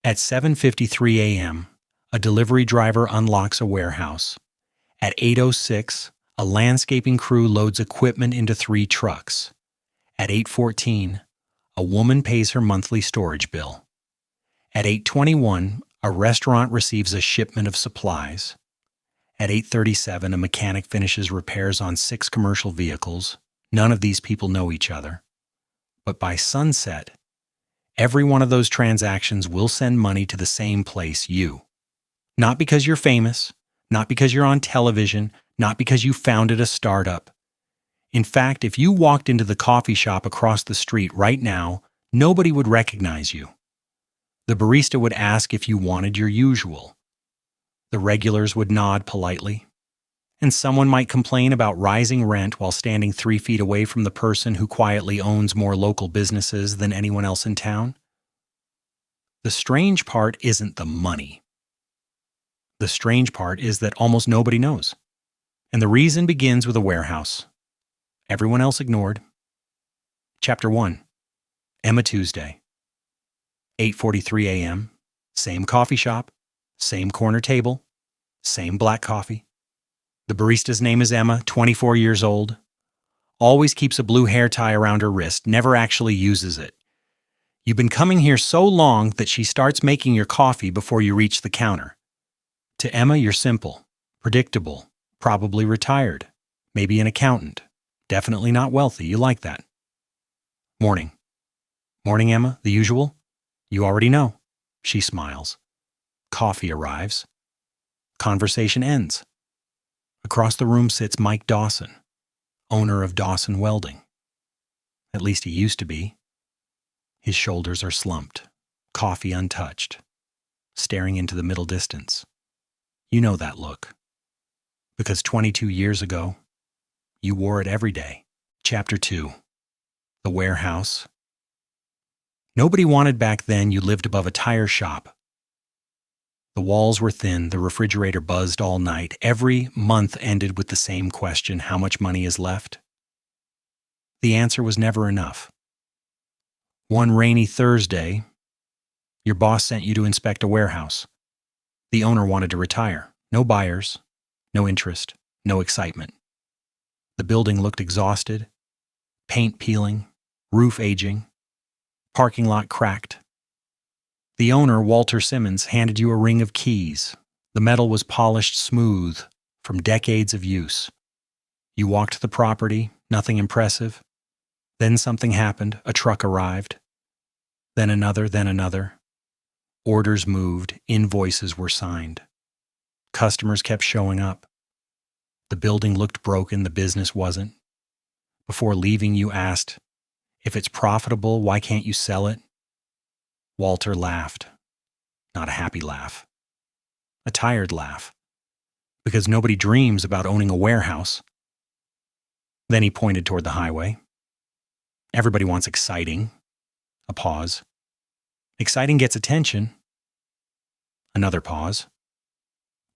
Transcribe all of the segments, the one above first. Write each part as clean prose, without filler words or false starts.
At 7:53 a.m., a delivery driver unlocks a warehouse. At 8:06, a landscaping crew loads equipment into 3 trucks. At 8:14, a woman pays her monthly storage bill. At 8:21, a restaurant receives a shipment of supplies. At 8:37, a mechanic finishes repairs on 6 commercial vehicles. None of these people know each other. But by sunset, every one of those transactions will send money to the same place, you. Not because you're famous, not because you're on television, not because you founded a startup. In fact, if you walked into the coffee shop across the street right now, nobody would recognize you. The barista would ask if you wanted your usual. The regulars would nod politely. And someone might complain about rising rent while standing 3 feet away from the person who quietly owns more local businesses than anyone else in town. The strange part isn't the money. The strange part is that almost nobody knows. And the reason begins with a warehouse. Everyone else ignored. Chapter 1. Emma Tuesday. 8:43 a.m. Same coffee shop. Same corner table. Same black coffee. The barista's name is Emma, 24 years old. Always keeps a blue hair tie around her wrist, never actually uses it. You've been coming here so long that she starts making your coffee before you reach the counter. To Emma, you're simple, predictable, probably retired, maybe an accountant, definitely not wealthy. You like that. Morning. Morning, Emma, the usual? You already know. She smiles. Coffee arrives. Conversation ends. Across the room sits Mike Dawson, owner of Dawson Welding. At least he used to be. His shoulders are slumped, coffee untouched, staring into the middle distance. You know that look. Because 22 years ago, you wore it every day. Chapter 2. The warehouse. Nobody wanted back then you lived above a tire shop. The walls were thin, the refrigerator buzzed all night. Every month ended with the same question, how much money is left? The answer was never enough. One rainy Thursday, your boss sent you to inspect a warehouse. The owner wanted to retire. No buyers, no interest, no excitement. The building looked exhausted, paint peeling, roof aging, parking lot cracked. The owner, Walter Simmons, handed you a ring of keys. The metal was polished smooth from decades of use. You walked the property, nothing impressive. Then something happened, a truck arrived. Then another. Orders moved, invoices were signed. Customers kept showing up. The building looked broken, the business wasn't. Before leaving, you asked, if it's profitable, why can't you sell it? Walter laughed. Not a happy laugh. A tired laugh. Because nobody dreams about owning a warehouse. Then he pointed toward the highway. Everybody wants exciting. A pause. Exciting gets attention. Another pause.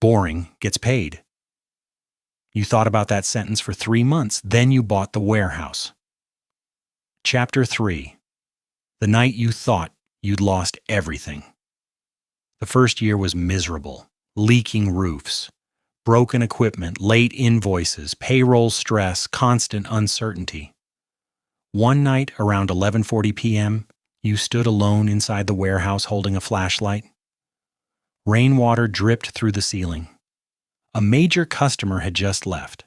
Boring gets paid. You thought about that sentence for 3 months, then you bought the warehouse. Chapter 3. The night you thought you'd lost everything. The first year was miserable. Leaking roofs, broken equipment, late invoices, payroll stress, constant uncertainty. One night around 11:40 p.m., you stood alone inside the warehouse holding a flashlight. Rainwater dripped through the ceiling. A major customer had just left.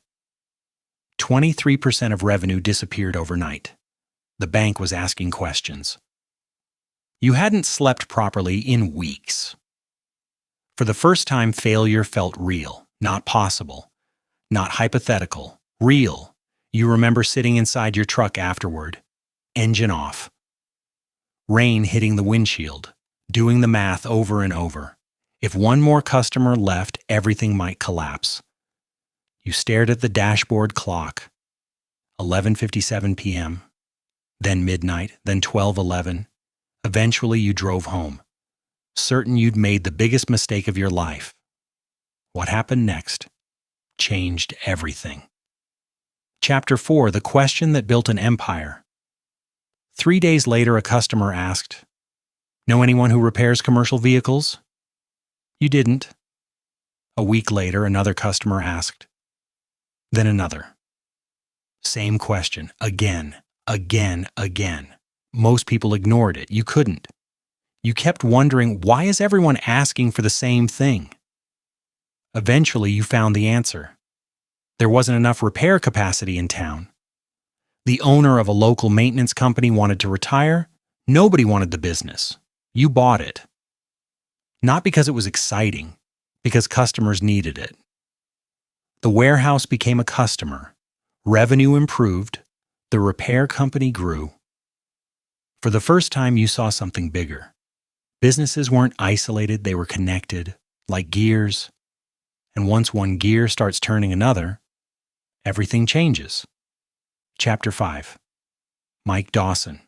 23% of revenue disappeared overnight. The bank was asking questions. You hadn't slept properly in weeks. For the first time, failure felt real, not possible, not hypothetical, real. You remember sitting inside your truck afterward, engine off. Rain hitting the windshield, doing the math over and over. If one more customer left, everything might collapse. You stared at the dashboard clock. 11:57 p.m., then midnight, then 12:11. Eventually, you drove home, certain you'd made the biggest mistake of your life. What happened next changed everything. Chapter 4. The question that built an empire. 3 days later, a customer asked, Know anyone who repairs commercial vehicles? You didn't. A week later, another customer asked. Then another. Same question, again. Most people ignored it. You couldn't. You kept wondering, why is everyone asking for the same thing? Eventually, you found the answer. There wasn't enough repair capacity in town. The owner of a local maintenance company wanted to retire. Nobody wanted the business. You bought it. Not because it was exciting, because customers needed it. The warehouse became a customer. Revenue improved. The repair company grew. For the first time, you saw something bigger. Businesses weren't isolated, they were connected, like gears. And once one gear starts turning another, everything changes. Chapter 5. Mike Dawson.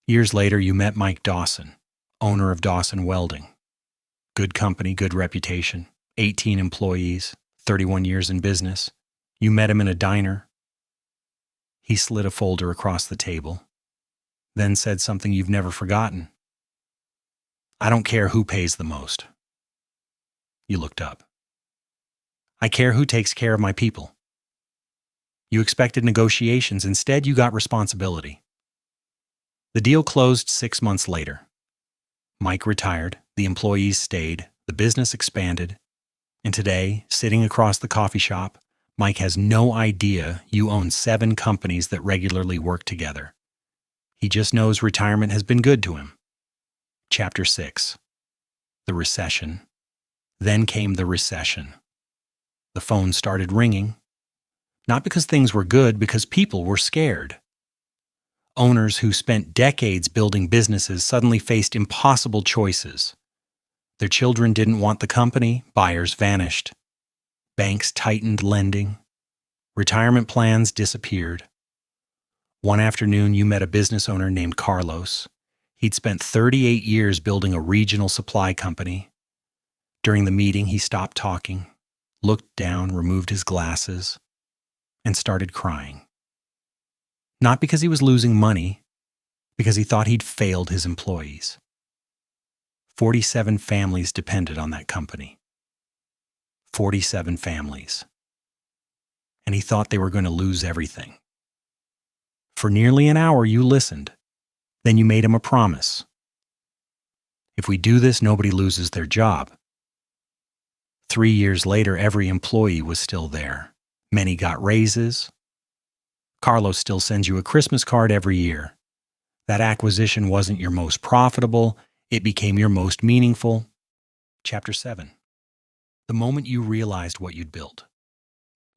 Years later, you met Mike Dawson, owner of Dawson Welding. Good company, good reputation, 18 employees, 31 years in business. You met him in a diner. He slid a folder across the table, then said something you've never forgotten. I don't care who pays the most. You looked up. I care who takes care of my people. You expected negotiations. Instead, you got responsibility. The deal closed 6 months later. Mike retired, the employees stayed, the business expanded, and today, sitting across the coffee shop, Mike has no idea you own 7 companies that regularly work together. He just knows retirement has been good to him. Chapter 6. The recession. Then came the recession. The phone started ringing. Not because things were good, because people were scared. Owners who spent decades building businesses suddenly faced impossible choices. Their children didn't want the company, buyers vanished. Banks tightened lending. Retirement plans disappeared. One afternoon, you met a business owner named Carlos. He'd spent 38 years building a regional supply company. During the meeting, he stopped talking, looked down, removed his glasses, and started crying. Not because he was losing money, because he thought he'd failed his employees. 47 families depended on that company. 47 families. And he thought they were going to lose everything. For nearly an hour, you listened. Then you made him a promise. If we do this, nobody loses their job. 3 years later, every employee was still there. Many got raises. Carlos still sends you a Christmas card every year. That acquisition wasn't your most profitable. It became your most meaningful. Chapter 7. The moment you realized what you'd built.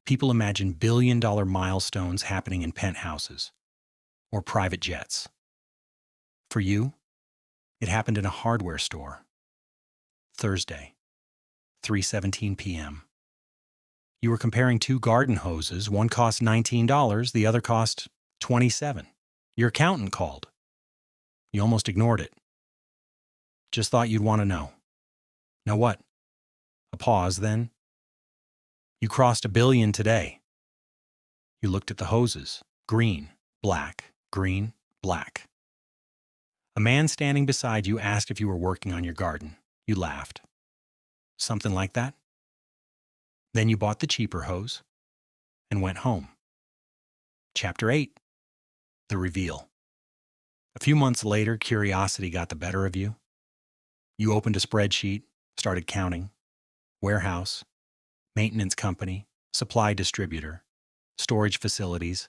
People imagine billion-dollar milestones happening in penthouses or private jets. For you, it happened in a hardware store. Thursday, 3:17 p.m. You were comparing 2 garden hoses. One cost $19, the other cost $27. Your accountant called. You almost ignored it. Just thought you'd want to know. Know what? A pause, then. You crossed $1 billion today. You looked at the hoses. Green, black, green, black. A man standing beside you asked if you were working on your garden. You laughed. Something like that? Then you bought the cheaper hose and went home. Chapter 8. The reveal. A few months later, curiosity got the better of you. You opened a spreadsheet, started counting. Warehouse, maintenance company, supply distributor, storage facilities,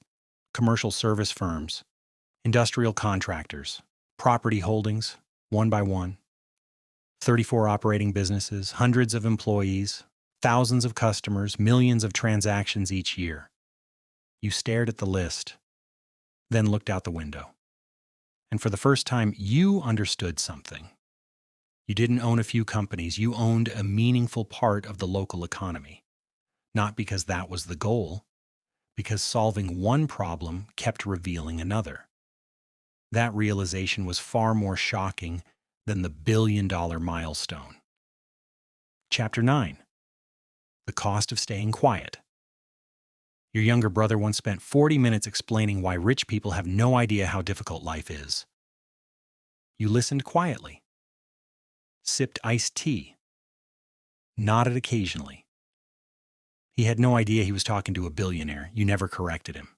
commercial service firms, industrial contractors, property holdings, one by one. 34 operating businesses, hundreds of employees, thousands of customers, millions of transactions each year. You stared at the list, then looked out the window. And for the first time, you understood something. You didn't own a few companies, you owned a meaningful part of the local economy. Not because that was the goal, because solving one problem kept revealing another. That realization was far more shocking than the billion-dollar milestone. Chapter 9. The cost of staying quiet. Your younger brother once spent 40 minutes explaining why rich people have no idea how difficult life is. You listened quietly, sipped iced tea, nodded occasionally. He had no idea he was talking to a billionaire. You never corrected him.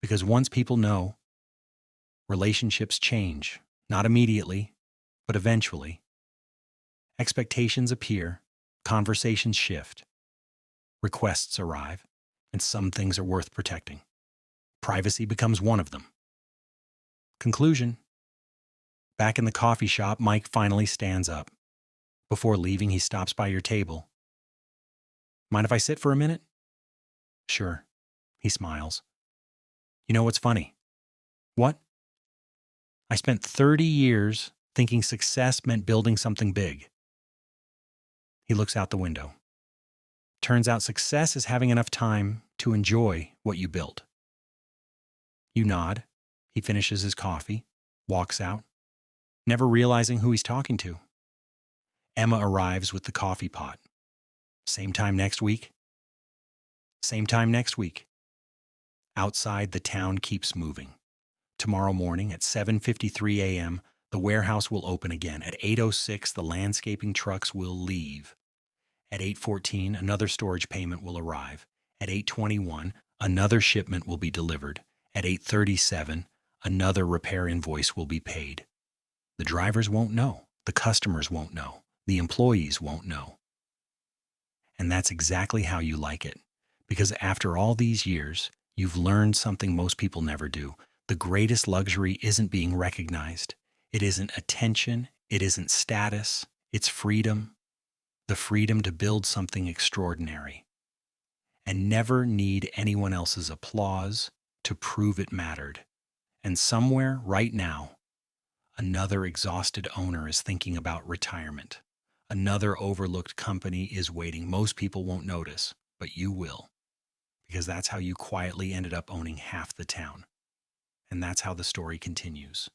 Because once people know, relationships change, not immediately, but eventually. Expectations appear, conversations shift, requests arrive, and some things are worth protecting. Privacy becomes one of them. Conclusion. Back in the coffee shop, Mike finally stands up. Before leaving, he stops by your table. Mind if I sit for a minute? Sure. He smiles. You know what's funny? What? I spent 30 years thinking success meant building something big. He looks out the window. Turns out success is having enough time to enjoy what you built. You nod. He finishes his coffee, walks out, never realizing who he's talking to. Emma arrives with the coffee pot. Same time next week? Same time next week. Outside, the town keeps moving. Tomorrow morning at 7:53 a.m., the warehouse will open again. At 8:06, the landscaping trucks will leave. At 8:14, another storage payment will arrive. At 8:21, another shipment will be delivered. At 8:37, another repair invoice will be paid. The drivers won't know. The customers won't know. The employees won't know. And that's exactly how you like it. Because after all these years, you've learned something most people never do. The greatest luxury isn't being recognized. It isn't attention. It isn't status. It's freedom. The freedom to build something extraordinary. And never need anyone else's applause to prove it mattered. And somewhere right now, another exhausted owner is thinking about retirement. Another overlooked company is waiting. Most people won't notice, but you will. Because that's how you quietly ended up owning half the town. And that's how the story continues.